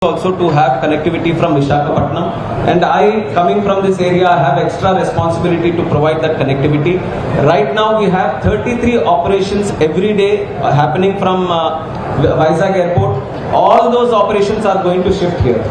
also to have connectivity from Visakhapatnam, and I, coming from this area, I have extra responsibility to provide that connectivity. Right now we have 33 operations every day happening from Vizag airport. All those operations are going to shift here.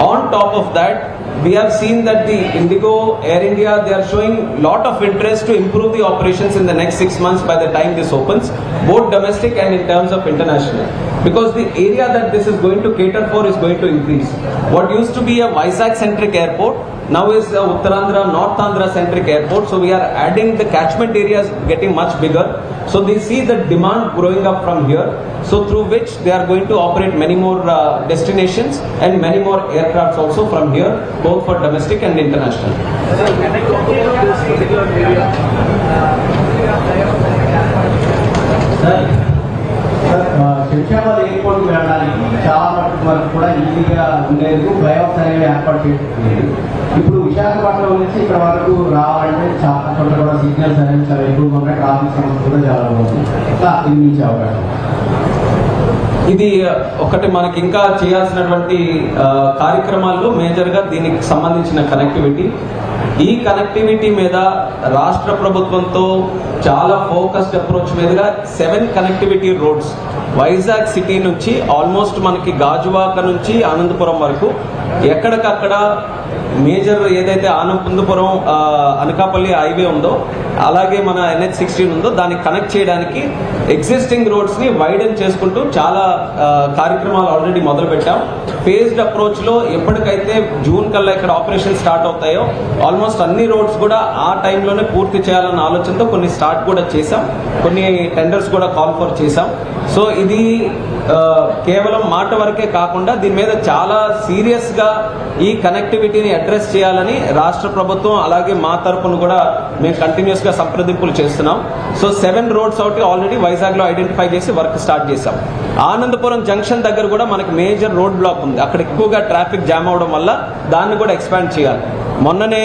On top of that, we have seen that the Indigo, Air India, they are showing lot of interest to improve the operations in the next 6 months by the time this opens, both domestic and in terms of international. Because the area that this is going to cater for is going to increase. What used to be a Vizag-centric airport, now is a Uttarandhra, North Andhra-centric airport. So we are adding the catchment areas getting much bigger. So they see the demand growing up from here. So through which they are going to operate many more destinations and many more aircrafts also from here, both for domestic and international. Shamshabad ఎయిర్పోర్ట్కి వెళ్ళడానికి చాలా మటుకు వరకు కూడా ఈజీగా ఉండేందుకు flyovers అనేవి ఏర్పాటు చేస్తుంది. ఇప్పుడు విశాఖపట్నం నుంచి ఇక్కడ వరకు రావాలంటే చాలా చోట్ల కూడా సిగ్నల్స్ అనేవి చాలా ఎక్కువగా ఉన్నాయి, ట్రాఫిక్ సమస్య కూడా చాలా బాగుంది. ఇట్లా నిర్మించే అవకాశం ఇది ఒకటి మనకి ఇంకా చేయాల్సినటువంటి కార్యక్రమాల్లో మేజర్గా దీనికి సంబంధించిన కనెక్టివిటీ. ఈ కనెక్టివిటీ మీద రాష్ట్ర ప్రభుత్వంతో చాలా ఫోకస్డ్ అప్రోచ్ మీదుగా 7 కనెక్టివిటీ రోడ్స్ వైజాగ్ సిటీ నుంచి ఆల్మోస్ట్ మనకి గాజువాక నుంచి ఆనందపురం వరకు ఎక్కడికక్కడ మేజర్ ఏదైతే ఆనందపురం అనకాపల్లి హైవే ఉందో, అలాగే మన NH-16 ఉందో, దాన్ని కనెక్ట్ చేయడానికి ఎగ్జిస్టింగ్ రోడ్స్ని వైడెన్ చేసుకుంటూ చాలా కార్యక్రమాలు ఆల్రెడీ మొదలు పెట్టాం. ఫేజ్డ్ అప్రోచ్లో ఎప్పటికైతే జూన్ కల్లా ఇక్కడ ఆపరేషన్ స్టార్ట్ అవుతాయో ఆల్మోస్ట్ అన్ని రోడ్స్ కూడా ఆ టైంలోనే పూర్తి చేయాలన్న ఆలోచనతో కొన్ని స్టార్ట్ కూడా చేశాం, కొన్ని టెండర్స్ కూడా కాల్ ఫర్ చేశాం. సో ఇది కేవలం మాట వరకే కాకుండా దీని మీద చాలా సీరియస్గా ఈ కనెక్టివిటీని అడ్రస్ చేయాలని రాష్ట్ర ప్రభుత్వం అలాగే మా తరపున కూడా మేము కంటిన్యూస్గా సంప్రదింపులు చేస్తున్నాం. సో 7 రోడ్స్ ఒకటి ఆల్రెడీ వైజాగ్లో ఐడెంటిఫై చేసి వర్క్ స్టార్ట్ చేశాం. ఆనందపురం జంక్షన్ దగ్గర కూడా మనకి మేజర్ రోడ్ బ్లాక్ ఉంది, అక్కడ ఎక్కువగా ట్రాఫిక్ జామ్ అవడం వల్ల దాన్ని కూడా ఎక్స్పాండ్ చేయాలి. మొన్ననే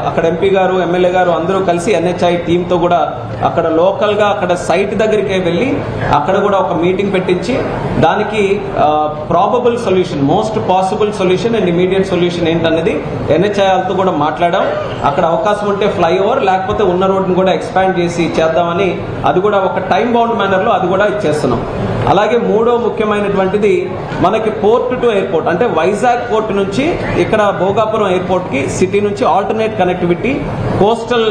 అక్కడ ఎంపీ గారు, ఎమ్మెల్యే గారు అందరూ కలిసి NHI టీంతో కూడా అక్కడ లోకల్గా అక్కడ సైట్ దగ్గరికి వెళ్ళి అక్కడ కూడా ఒక మీటింగ్ పెట్టించి దానికి probable solution, most possible solution and immediate solution ఏంటనేది NHI వాళ్ళతో కూడా మాట్లాడాం. అక్కడ అవకాశం ఉంటే ఫ్లైఓవర్, లేకపోతే ఉన్న రోడ్ని కూడా ఎక్స్పాండ్ చేసి చేద్దామని అది కూడా ఒక టైం బౌండ్ మేనర్లో అది కూడా ఇచ్చేస్తున్నాం. అలాగే మూడో ముఖ్యమైనటువంటిది మనకి పోర్ట్ టు ఎయిర్పోర్ట్, అంటే వైజాగ్ పోర్ట్ నుంచి ఇక్కడ భోగాపురం ఎయిర్పోర్ట్కి సిటీ నుంచి ఆల్టర్నేట్ కనెక్టివిటీ కోస్టల్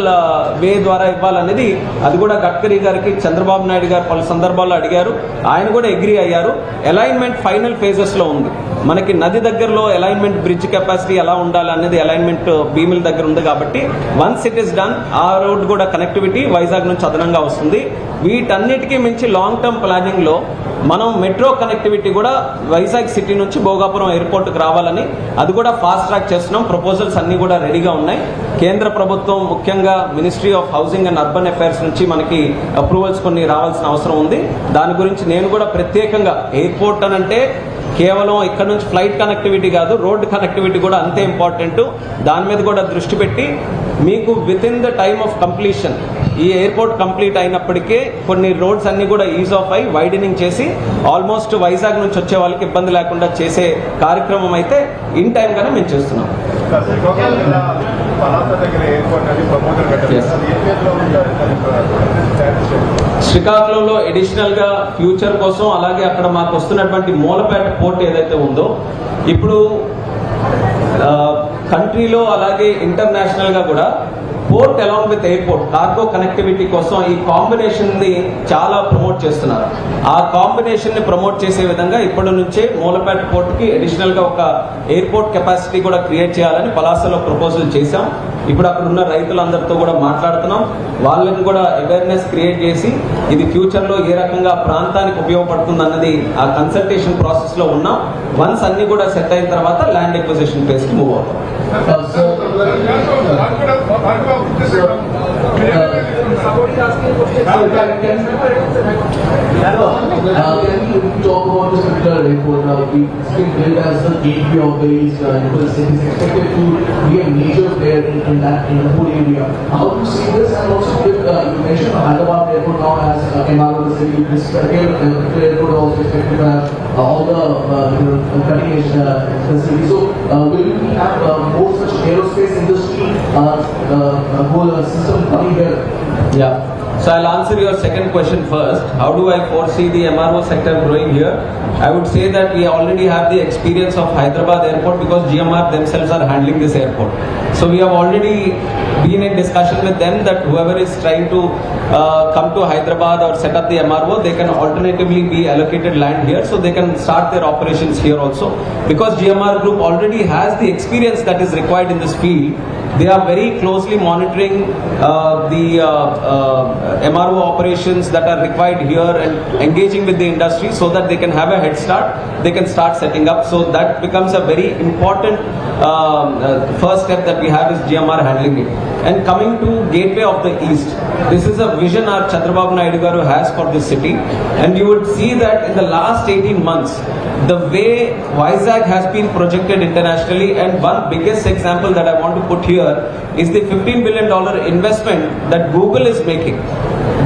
వే ద్వారా ఇవ్వాలనేది అది కూడా గడ్కరీ గారికి చంద్రబాబు నాయుడు గారు పలు సందర్భాల్లో అడిగారు, ఆయన కూడా అగ్రీ అయ్యారు. అలైన్మెంట్ ఫైనల్ ఫేజెస్లో ఉంది. మనకి నది దగ్గరలో అలైన్మెంట్ బ్రిడ్జ్ కెపాసిటీ ఎలా ఉండాలి అనేది అలైన్మెంట్ భీముల దగ్గర ఉంది కాబట్టి వన్స్ ఇట్ ఇస్ డన్ ఆ రోడ్ కూడా కనెక్టివిటీ వైజాగ్ నుంచి అదనంగా వస్తుంది. వీటన్నిటికీ మించి లాంగ్ టర్మ్ ప్లానింగ్లో మనం మెట్రో కనెక్టివిటీ కూడా వైజాగ్ సిటీ నుంచి భోగాపురం ఎయిర్పోర్ట్కి రావాలని అది కూడా ఫాస్ట్ ట్రాక్ చేస్తున్నాం. ప్రపోజల్స్ అన్నీ కూడా రెడీగా ఉన్నాయి. కేంద్ర ప్రభుత్వం ముఖ్యంగా ministry of housing and urban affairs నుంచి మనకి అప్రూవల్స్ కొన్ని రావాల్సిన అవసరం ఉంది. దాని గురించి నేను కూడా ప్రత్యేకంగా ఎయిర్పోర్ట్ అని అంటే కేవలం ఇక్కడ నుంచి ఫ్లైట్ కనెక్టివిటీ కాదు, రోడ్ కనెక్టివిటీ కూడా అంతే ఇంపార్టెంట్. దాని మీద కూడా దృష్టి పెట్టి మీకు with in the time of completion ఈ ఎయిర్పోర్ట్ కంప్లీట్ అయినప్పటికే కొన్ని రోడ్స్ అన్ని కూడా ఈజ్ ఆఫ్ అయి వైడనింగ్ చేసి ఆల్మోస్ట్ వైజాగ్ నుంచి వచ్చే వాళ్ళకి ఇబ్బంది లేకుండా చేసే కార్యక్రమం అయితే ఇన్ టైం గానే మేము చేస్తున్నాం. శ్రీకాకుళంలో అడిషనల్ గా ఫ్యూచర్ కోసం అలాగే అక్కడ మాకు వస్తున్నటువంటి మూలపేట పోర్ట్ ఏదైతే ఉందో ఇప్పుడు కంట్రీలో అలాగే ఇంటర్నేషనల్ గా కూడా port along with airport cargo connectivity కోసం ఈ కాంబినేషన్ ని చాలా ప్రమోట్ చేస్తున్నారు. ఆ కాంబినేషన్ ని ప్రమోట్ చేసే విధంగా ఇప్పటి నుంచే మూలపేట పోర్ట్ కి అడిషనల్ గా ఒక ఎయిర్పోర్ట్ కెపాసిటీ కూడా క్రియేట్ చేయాలని పలాసలో ప్రపోజల్ చేశాం. ఇప్పుడు అక్కడ ఉన్న రైతులందరితో కూడా మాట్లాడుతున్నాం. వాళ్ళని కూడా అవేర్నెస్ క్రియేట్ చేసి ఇది ఫ్యూచర్లో ఏ రకంగా ప్రాంతానికి ఉపయోగపడుతుంది అన్నది ఆ కన్సల్టేషన్ ప్రాసెస్ లో ఉన్నాం. వన్స్ అన్ని కూడా సెట్ అయిన తర్వాత ల్యాండ్ ఎక్విజిషన్ ఫేజ్ కి మూవ్ అవుతాం. Can you talk about this particular airport now? It's been built as the gateway of the East. The city is expected to be a major player in that whole area. How do you see this? And also, you mentioned Hyderabad airport now as MRO the city. This particular airport also expected to have all the cutting edge facilities. So, will we have more such aerospace industry whole system coming here? Yeah. So I'll answer your second question first. How do I foresee the MRO sector growing here? I would say that we already have the experience of Hyderabad airport because GMR themselves are handling this airport. So we have already been in discussion with them that whoever is trying to come to Hyderabad or set up the MRO, they can alternatively be allocated land here so they can start their operations here also. Because GMR Group already has the experience that is required in this field, they are very closely monitoring the MRO operations that are required here and engaging with the industry so that they can have a head start, they can start setting up. So that becomes a very important first step that we have is GMR handling it. And coming to Gateway of the East, this is a vision our Chandrababu Naidu Garu has for this city, and you would see that in the last 18 months, the way Vizag has been projected internationally, and one biggest example that I want to put here is the $15 billion investment that Google is making.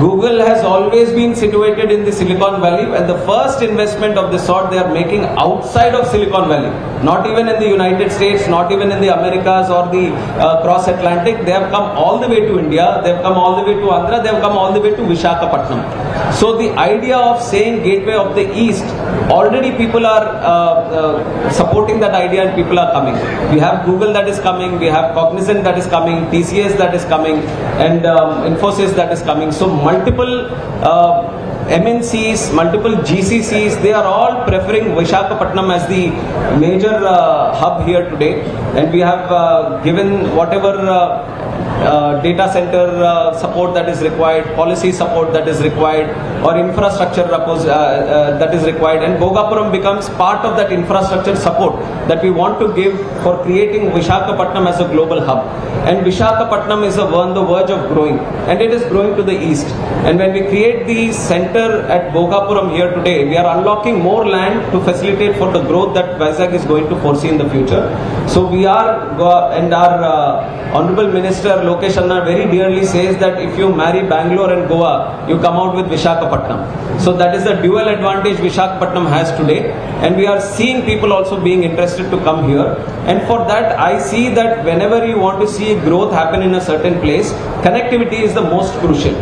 Google has always been situated in the Silicon Valley, and the first investment of this sort they are making outside of Silicon Valley, not even in the United States, not even in the Americas or the cross Atlantic. They have come all the way to India, they have come all the way to Andhra, they have come all the way to Visakhapatnam. So the idea of saying Gateway of the East, already people are supporting that idea and people are coming. We have Google that is coming, we have Cognizant that is coming, TCS that is coming, and Infosys that is coming. So multiple MNCs, multiple GCCs, they are all preferring Visakhapatnam as the major hub here today, and we have given whatever data center support that is required, policy support that is required, or infrastructure that is required, and Bhogapuram becomes part of that infrastructure support that we want to give for creating Visakhapatnam as a global hub. And Visakhapatnam is on the verge of growing, and it is growing to the east. And when we create the center at Bhogapuram here today, we are unlocking more land to facilitate for the growth that Vizag is going to foresee in the future. So we are, and our Honorable Minister Lokesh Anna very dearly says that if you marry Bangalore and Goa, you come out with Visakhapatnam. So that is the dual advantage Visakhapatnam has today, and we are seeing people also being interested to come here. And for that, I see that whenever you want to see growth happen in a certain place, connectivity is the most crucial.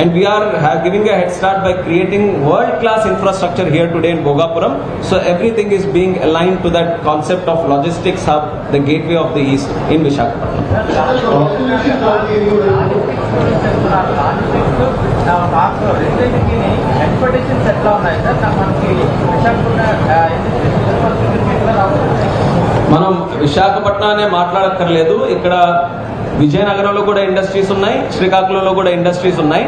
And we are giving a head start by creating world-class infrastructure here today in Bhogapuram. So everything is being aligned to that concept of logistics hub, the gateway of the east in Visakhapatnam. మనం విశాఖపట్నానే మాట్లాడక్కర్లేదు, ఇక్కడ విజయనగరంలో కూడా industries ఉన్నాయి, శ్రీకాకుళంలో కూడా industries ఉన్నాయి.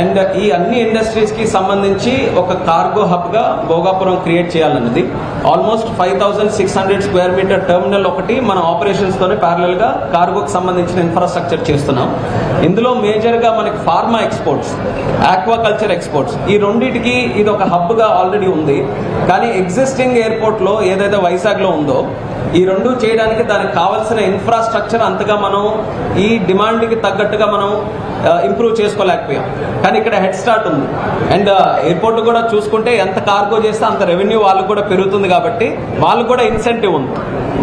And ఈ అన్ని ఇండస్ట్రీస్కి సంబంధించి ఒక కార్గో హబ్గా భోగాపురం క్రియేట్ చేయాలన్నది. ఆల్మోస్ట్ 5600 స్క్వేర్ మీటర్ టెర్మినల్ ఒకటి మన ఆపరేషన్స్తోనే ప్యారలల్గా కార్గోకి సంబంధించిన ఇన్ఫ్రాస్ట్రక్చర్ చేస్తున్నాం. ఇందులో మేజర్గా మనకి ఫార్మా ఎక్స్పోర్ట్స్, ఆక్వాకల్చర్ ఎక్స్పోర్ట్స్, ఈ రెండింటికి ఇది ఒక హబ్గా ఆల్రెడీ ఉంది. కానీ ఎగ్జిస్టింగ్ ఎయిర్పోర్ట్లో ఏదైతే వైజాగ్లో ఉందో, ఈ రెండు చేయడానికి దానికి కావాల్సిన ఇన్ఫ్రాస్ట్రక్చర్ అంతగా మనం ఈ డిమాండ్కి తగ్గట్టుగా మనం ఇంప్రూవ్ చేసుకోలేకపోయాం. కానీ ఇక్కడ హెడ్ స్టార్ట్ ఉంది. అండ్ ఎయిర్పోర్ట్ కూడా చూసుకుంటే ఎంత కార్గో చేస్తే అంత రెవెన్యూ వాళ్ళకు కూడా పెరుగుతుంది, కాబట్టి వాళ్ళకు కూడా ఇన్సెంటివ్ ఉంది.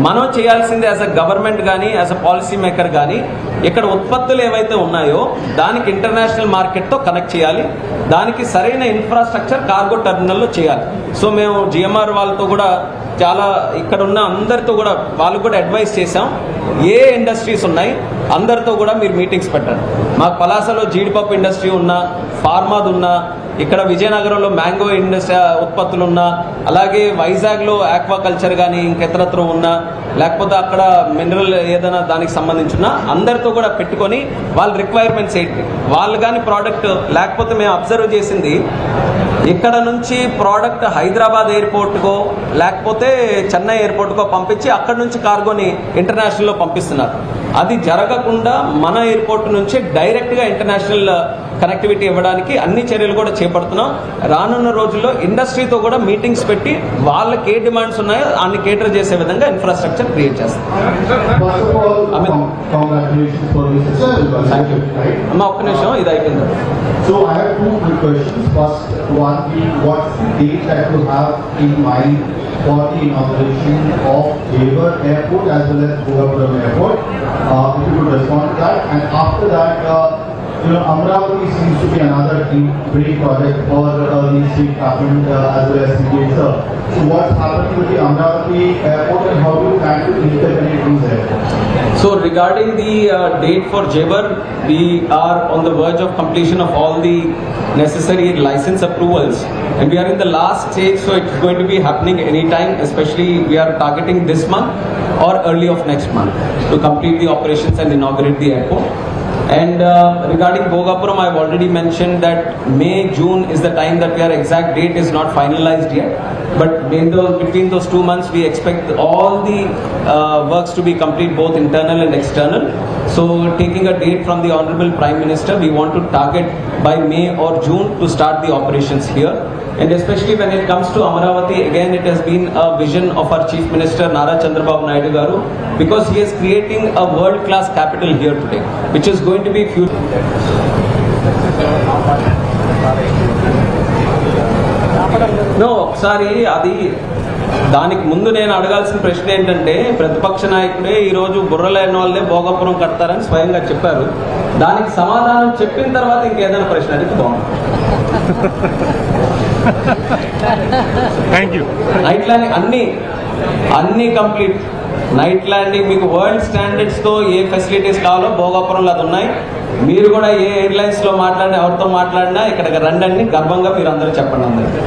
మనం చేయాల్సింది యాజ్ అ గవర్నమెంట్ కానీ యాజ్ అ పాలసీ మేకర్ కానీ ఇక్కడ ఉత్పత్తులు ఏవైతే ఉన్నాయో దానికి ఇంటర్నేషనల్ మార్కెట్తో కనెక్ట్ చేయాలి, దానికి సరైన ఇన్ఫ్రాస్ట్రక్చర్ కార్గో టెర్మినల్లో చేయాలి. సో మేము జిఎంఆర్ వాళ్ళతో కూడా చాలా ఇక్కడ ఉన్న అందరితో కూడా వాళ్ళకు కూడా అడ్వైస్ చేసాం, ఏ ఇండస్ట్రీస్ ఉన్నాయి అందరితో కూడా మీరు మీటింగ్స్ పెట్టండి. మాకు పలాసలో జీడిపప్పు ఇండస్ట్రీ ఉన్నా, ఫార్మాది ఉన్నా, ఇక్కడ విజయనగరంలో మ్యాంగో ఇండస్ట్రీ ఉత్పత్తులు ఉన్నా, అలాగే వైజాగ్లో ఆక్వాకల్చర్ కానీ ఇంకెతరత్ర ఉన్నా, లేకపోతే అక్కడ మినరల్ ఏదైనా దానికి సంబంధించి ఉన్నా, అందరితో కూడా పెట్టుకొని వాళ్ళ రిక్వైర్మెంట్స్ ఏంటి, వాళ్ళు కానీ ప్రోడక్ట్ లేకపోతే మేము అబ్జర్వ్ చేసింది ఇక్కడ నుంచి ప్రోడక్ట్ హైదరాబాద్ ఎయిర్పోర్ట్కో లేకపోతే చెన్నై ఎయిర్పోర్ట్కో పంపించి అక్కడ నుంచి కార్గోని ఇంటర్నేషనల్లో పంపిస్తున్నారు. అది జరగకుండా మన ఎయిర్పోర్ట్ నుంచే డైరెక్ట్గా ఇంటర్నేషనల్ కనెక్టివిటీ ఇవ్వడానికి అన్ని చర్యలు కూడా చేపడుతున్నాం. రానున్న రోజుల్లో ఇండస్ట్రీతో కూడా మీటింగ్స్ పెట్టి వాళ్ళకి ఏ డిమాండ్స్ ఉన్నాయో అన్ని కేటర్ చేసే విధంగా ఇన్ఫ్రాస్ట్రక్చర్ క్రియేట్ చేస్తాం. First of all, Amit. congratulations for this. Thank you. Right? అమ్మ ఒక్క నిమిషం, ఇది అయిపోయింది. So I have two quick questions. First one being, what's the date that you have in mind for the inauguration of Jewar Airport as well as Bhogapuram Airport? If you could respond to that. And after that, Amravati seems to be another great project for the state government as well as city itself. So what's happening with the Amravati Airport and how do you plan to interconnect these airports? So regarding the date for Jewar, we are on the verge of completion of all the necessary license approvals, and we are in the last stage, so it's going to be happening anytime. Especially we are targeting this month or early of next month to complete the operations and inaugurate the airport. And regarding Bhogapuram, I've already mentioned that May, June is the time that we are, exact date is not finalized yet. But between those 2 months, we expect all the works to be complete, both internal and external. So taking a date from the Honorable Prime Minister, we want to target by May or June to start the operations here. And especially when it comes to Amaravati, again it has been a vision of our Chief Minister Nara Chandrababu Naidu Garu, because he is creating a world-class capital here today, which is going to be future. No, ఒకసారి అది దానికి ముందు నేను అడగాల్సిన ప్రశ్న ఏంటంటే, ప్రతిపక్ష నాయకుడే ఈరోజు బుర్రలేని వాళ్ళే భోగాపురం కడతారని స్వయంగా చెప్పారు. దానికి సమాధానం చెప్పిన తర్వాత ఇంకేదైనా ప్రశ్న అడిగితే బాగుంటుంది. Thank you. నైట్ ల్యాండింగ్ అన్ని కంప్లీట్. నైట్ ల్యాండింగ్ మీకు వరల్డ్ స్టాండర్డ్స్తో ఏ ఫెసిలిటీస్ కావాలో భోగాపురంలో అది ఉన్నాయి. మీరు కూడా ఏ ఎయిర్లైన్స్లో మాట్లాడినా, ఎవరితో మాట్లాడినా ఇక్కడికి రండి, గర్వంగా మీరు అందరూ చెప్పండి అందరికీ.